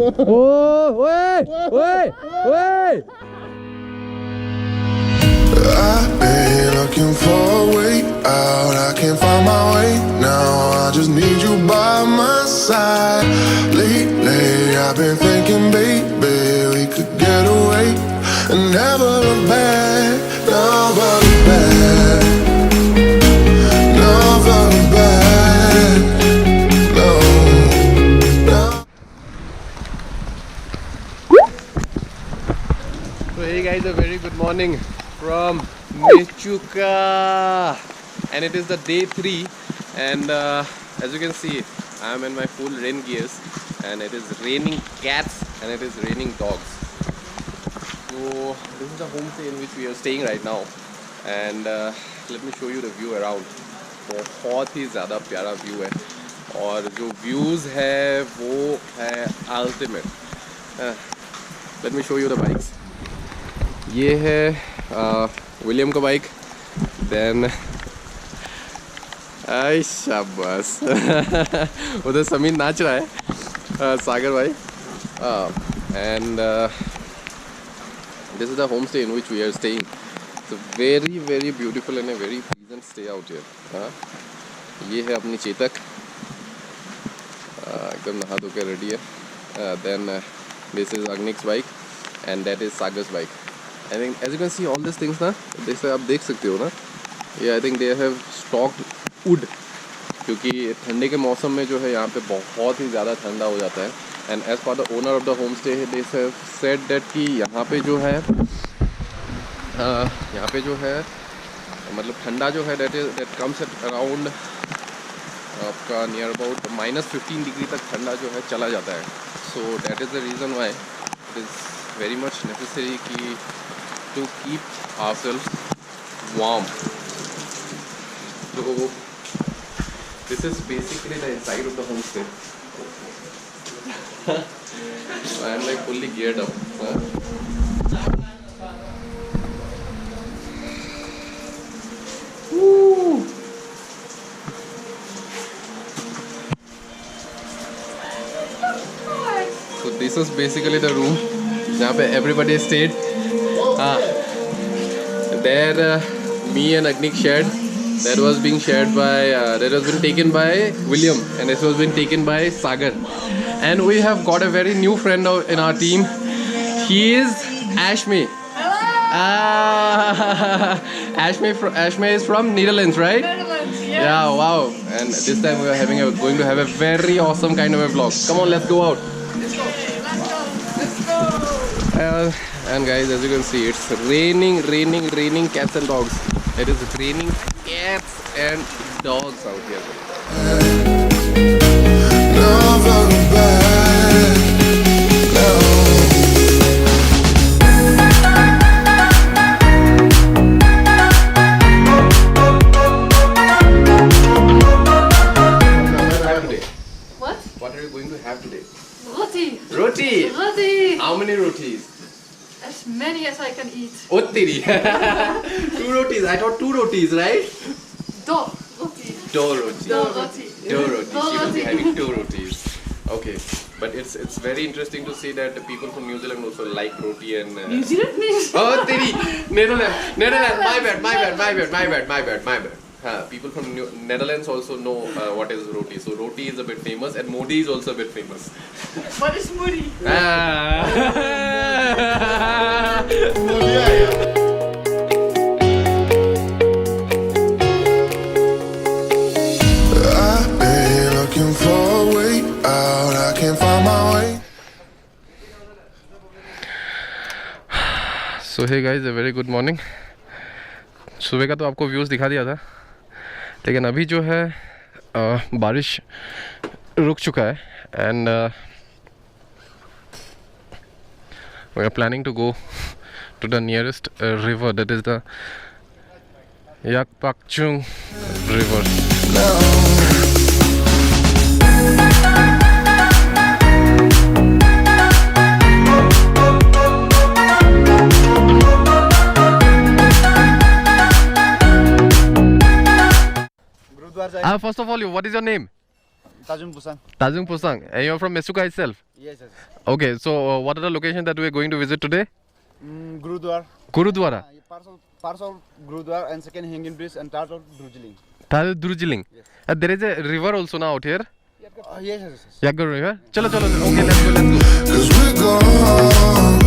Oh, wait, wait, wait. I've been looking for a way out. I can't find my way now. I just need you by my side. Lately, I've been thinking, baby, we could get away and never look back. Never look back. Never look back. No, no. So hey guys, a very good morning from Mechuka, and it is the day 3, and as you can see, I am in my full rain gears, and it is raining cats and it is raining dogs. So this is the homestay in which we are staying right now, and let me show you the view around. बहुत ही ज़्यादा प्यारा view है, और जो views है वो है ultimate. Let me show you the bikes. ये है विलियम का बाइक, देन आई शाबाश उधर समीर नाच रहा है, सागर भाई, and this is the home stay in which we are staying. It's very very beautiful and a very pleasant stay out here. ये है अपनी चेतक, एकदम नहा धो के रेडी है. Then this is Agnik's bike and that is Sagar's bike. I think as you can see all these things ना, जैसे आप देख सकते हो ना, ये I think they have stocked wood, क्योंकि ठंडे के मौसम में जो है यहाँ पे बहुत ही ज़्यादा ठंडा हो जाता है. And as for the owner of the home stay they have said that कि यहाँ पे जो है मतलब ठंडा जो है that comes at around आपका नियर अबाउट -15 डिग्री तक ठंडा जो है चला जाता है. So that is the reason why it is very much necessary कि to keep ourselves warm. So this is basically the inside of the homestay. So I am like fully geared up. Woo. So this is basically the room जहाँ पे everybody stayed. There me and Agnik shared. That was being shared by that was been taken by William, and this was been taken by Sagar. And we have got a very new friend in our team. He is Ashme. Ashme is from Netherlands, right? Netherlands, yes. Yeah, wow. And this time we are going to have a very awesome kind of a vlog. Come on, let's go out. Let's go. And guys, as you can see, it's raining cats and dogs. It is raining cats and dogs out here. Never look back. No. What? What are you going to have today? Roti. Roti. Roti. How many rotis? As many as I can eat. Oh, teri. 2 rotis. I thought 2 rotis, right? Do roti. Do roti. Do roti. Do rotis. Do She will be roti. having 2 rotis. Okay, but it's very interesting to see that the people from New Zealand also like roti and. New Zealand means. Oh, teri. Netherlands. My bad. People from Netherlands also know what is roti. So roti is a bit famous, and Modi is also a bit famous. What is moody? I've been looking for a way out. I can't find my way. So hey guys, a very good morning. सुबह का तो आपको views दिखा दिया था, लेकिन अभी जो है बारिश रुक चुका है, and we are planning to go to the nearest river, that is the Yakpakchung river. First of all, what is your name? Tanjung Pusang. Tanjung Pusang. And you're from Mechuka itself? Yes, yes. Okay, so what are the locations that we are going to visit today? Gurudwara. Gurudwara. Parcel Gurudwara and second Hanging Bridge and third of Darjeeling. Darjeeling. There is a river also now out here. Yes, yes, yes. Yagar River. Chalo, chalo. Okay, let's go, let's go. 'Cause we're gone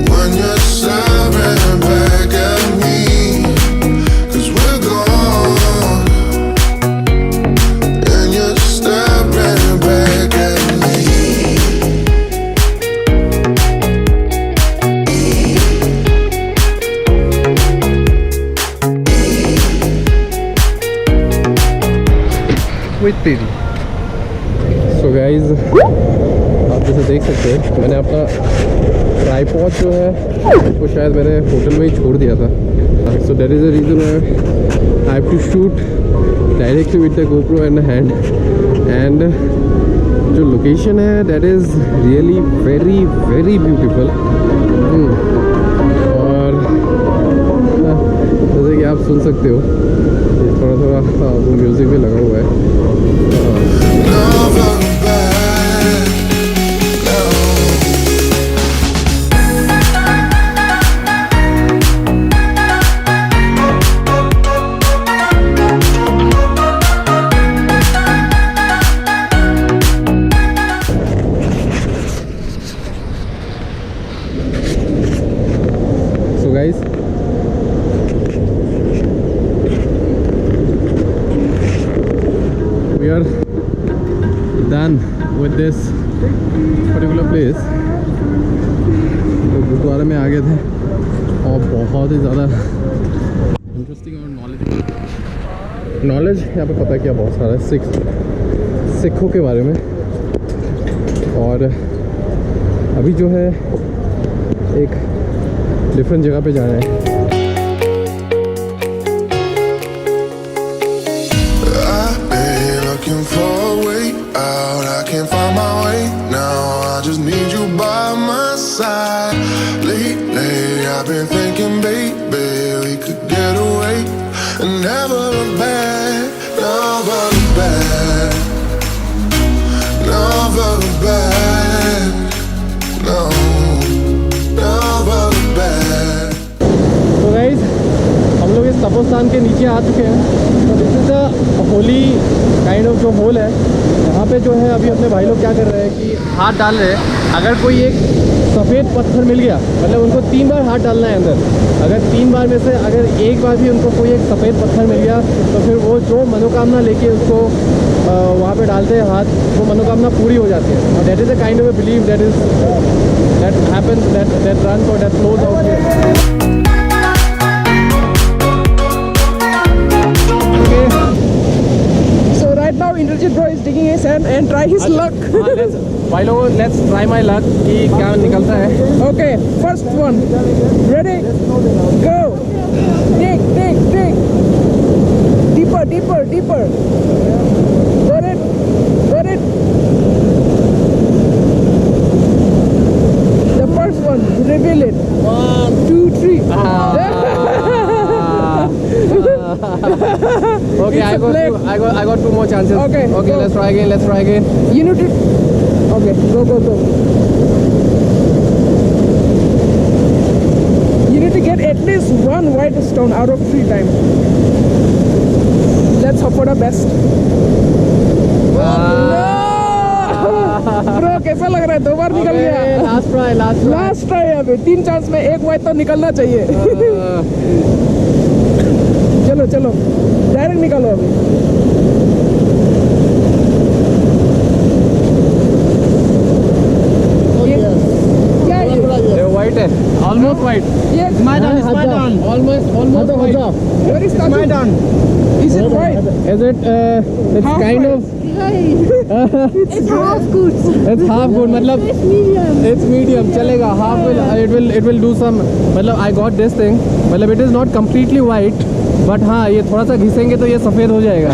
when you're staring back at me. 'Cause we're gone and you're staring back at me. With तेरी। So guys, आप जैसे देख सकते हैं मैंने अपना tripod जो है उसको शायद मैंने होटल में ही छोड़ दिया था। So that is the reason I have to shoot directly with the GoPro in the hand. And जो लोकेशन है that is really very very beautiful. और जैसे कि आप सुन सकते हो थोड़ा थोड़ा म्यूज़िक भी लगा हुआ है। Never back, no. So guys, we are done with this particular place. तो गुरुद्वारा में आ गए थे और बहुत ही ज़्यादा इंटरेस्टिंग और नॉलेज यहाँ पे पता किया बहुत सारा सिखों के बारे में। और अभी जो है एक डिफरेंट जगह पे जा रहे हैं। I've been looking for a way out. I can't find my way now. I just need you by my side. Lately, I've been thinking, baby, we could get away and never look back, never look back, never look back, no, never look back. तो guys हम लोग इस तपोस्थान के नीचे आ चुके हैं। तो this is the Holi kind of जो होल है। यहाँ पे जो है अभी अपने भाई लोग क्या कर रहे हैं कि हाथ डाल रहे हैं। अगर कोई एक सफ़ेद पत्थर मिल गया मतलब उनको 3 बार हाथ डालना है अंदर। अगर 3 बार में से अगर एक बार भी उनको कोई एक सफ़ेद पत्थर मिल गया तो फिर वो जो मनोकामना लेके उसको वहाँ पे डालते हैं हाथ, वो मनोकामना पूरी हो जाती है। और that is a kind of a believe that happens that runs और that flows out here. So right now Indrajit bro is digging his hand and try his luck. भाई लोगों let's try my luck कि क्या निकलता है। Okay, first one. Ready? Go. Dig, dig, dig. Deeper, deeper, deeper. Got it? Got it? The first one, reveal it. 1, 2, 3. Okay, I got 2 more chances. Okay, Okay, go. let's try again. You need to. Okay, go, go, go. You need to get at least 1 white stone out of 3 times. Let's hope for the best. Bro, कैसा लग रहा है? 2 बार निकल गया। Last try. Last try अभी 3 chance में 1 white तो निकलना चाहिए। चलो चलो डायरेक्ट निकालो अभी। क्या है ये? White है, almost white. ये My turn. Almost white. Where is my turn? Is it white? Is it? It's Half kind white. of. It's half good. It's half good. मतलब It's medium. it's medium. चलेगा. Half it will do some. मतलब I got this thing. मतलब it is not completely white. But हाँ ये थोड़ा सा घिसेंगे तो ये सफ़ेद हो जाएगा।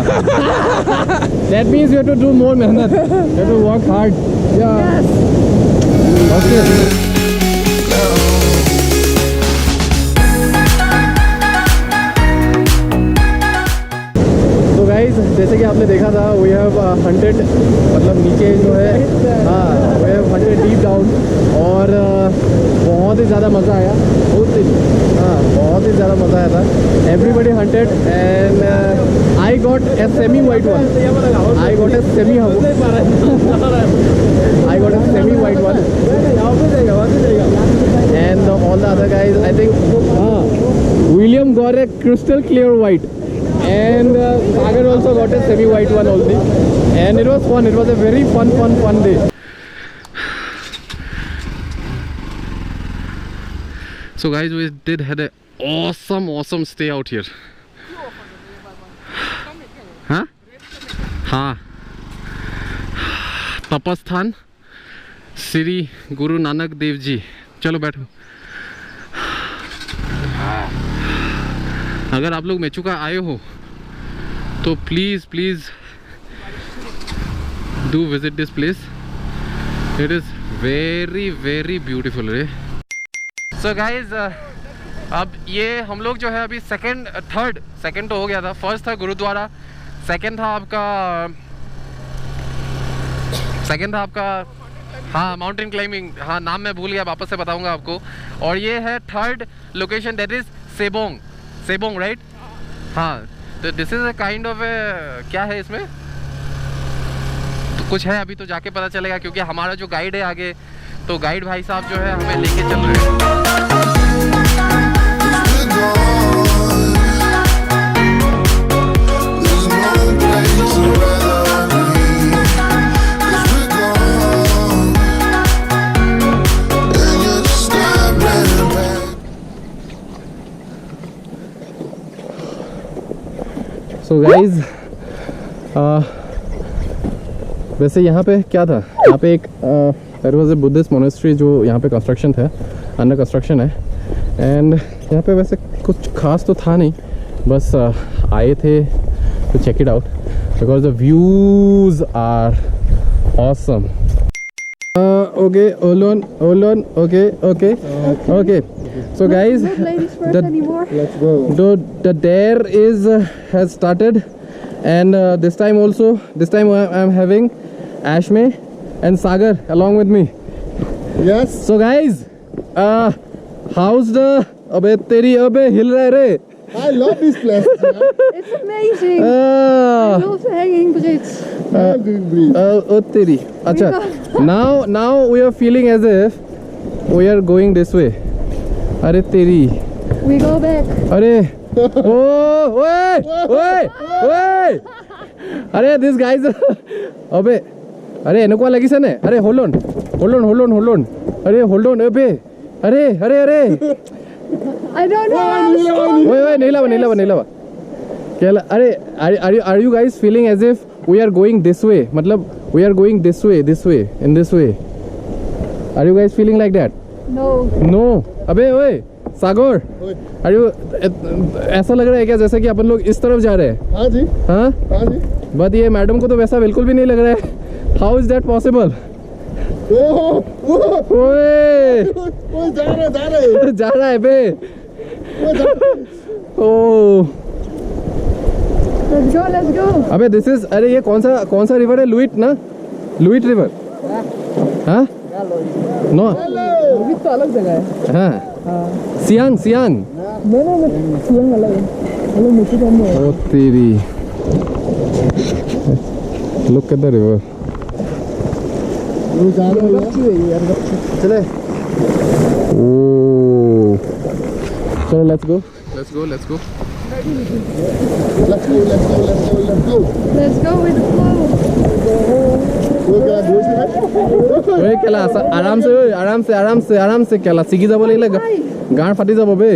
That means you have to do more मेहनत. You have to work hard. Yeah. Okay. तो गाइस जैसे कि आपने देखा था वी हैव हंटेड, मतलब नीचे जो है हाँ we have hunted deep down, और बहुत ही ज़्यादा मज़ा आया बहुत ही ज़्यादा मज़ा आया था. Everybody hunted and I got a semi white one, I got a semi white one, and all the other guys, I think William got a crystal clear white, and Sagar also got a semi white one only, and it was fun. It was a very fun day. So guys, we did had a awesome stay out here. हाँ हाँ, तपस्थान श्री गुरु नानक देव जी. चलो बैठो. अगर आप लोग मेचुका आए हो तो please do visit this place. It is very beautiful रे. सो गाइज, अब ये हम लोग जो है अभी सेकंड तो हो गया था. फर्स्ट था गुरुद्वारा, सेकंड था आपका हाँ माउंटेन क्लाइंबिंग. हाँ नाम मैं भूल गया, वापस से बताऊंगा आपको. और ये है third location, that is Sebong right. हाँ, तो this is a kind of क्या है इसमें तो कुछ है, अभी तो जाके पता चलेगा, क्योंकि हमारा जो गाइड है आगे, तो गाइड भाई साहब जो है हमें लेके चल रहे हैं. So guys, वैसे यहाँ पे क्या था, यहाँ पे एक there was a Buddhist monastery जो यहाँ पे कंस्ट्रक्शन था, अंडर कंस्ट्रक्शन है. एंड यहाँ पे वैसे कुछ खास तो था नहीं, बस आए थे to check it out because the views are awesome. Okay, hold on. Okay. So guys, Not ladies first anymore. Let's go. the dare has started, and this time I'm having Ashme and Sagar along with me. Yes. So guys, how's the अबे हिल रहा है रे. I love this place. It's amazing. I love the hanging bridge. तेरी अच्छा. Now we are feeling as if we are going this way. अरे तेरी. We go back. अरे ओए अरे this guys अबे अरे एनको लगी से ने. अरे hold on अरे hold on अबे अरे I don't know. ओए नहीं लवा क्या अरे are you guys feeling as if we are going this way, मतलब we are going this way in this way? Are you guys feeling like that? No. अबे ओए सागर, are you ऐसा लग रहा है क्या जैसे कि अपन लोग इस तरफ जा रहे हैं? हाँ जी. हाँ बट ये मैडम को तो वैसा बिल्कुल भी नहीं लग रहा है. How is that possible? ओए जा रहा है बे. ओह Let's go. अबे दिस इज, अरे ये कौन सा रिवर है? लुइट रिवर. हाँ नो लुइट तो अलग जगह है. हाँ सियांग नहीं सियांग अलग है. हेलो मुझे तो नहीं. ओ तेरी, लुक एट द रिवर. चले. ओ चलो let's go. Let's go with the flow. ओए केला आराम से केला सिगी যাব লাগিলে গাঁৰ ফাটি যাব বে.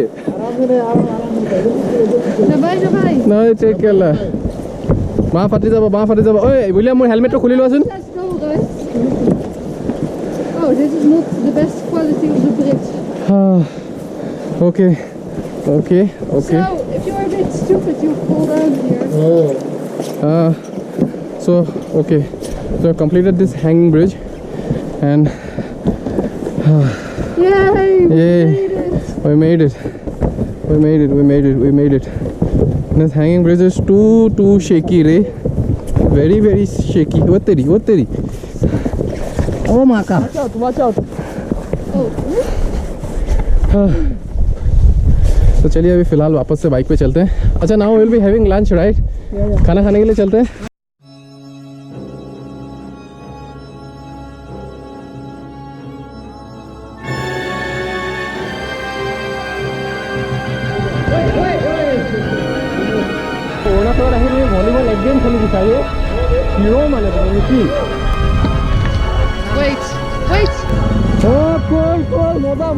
Nabai. নাই চেক কেলা বাঁ ফাটি যাব. ওই উইলিয়াম মোৰ হেলমেটটো খুলি লোৱাচোন. Let's go, guys. Oh, this is not the best quality of the bridge. Okay. So, if you're a bit stupid, you fall down here. So okay, so I completed this hanging bridge, and Yay! we made it. This hanging bridge is too shaky, Ray. very shaky. What teri? Oh Maka. Watch out. तो चलिए अभी फिलहाल वापस से bike पे चलते हैं. अच्छा, now will be having lunch right? खाना खाने के लिए चलते हैं. অৰুণাচলত আহি তুমি ভলীবল এক গেম খেলি বিচাৰি হিৰো মানে তুমি কি? Wait. অ' কোল মজা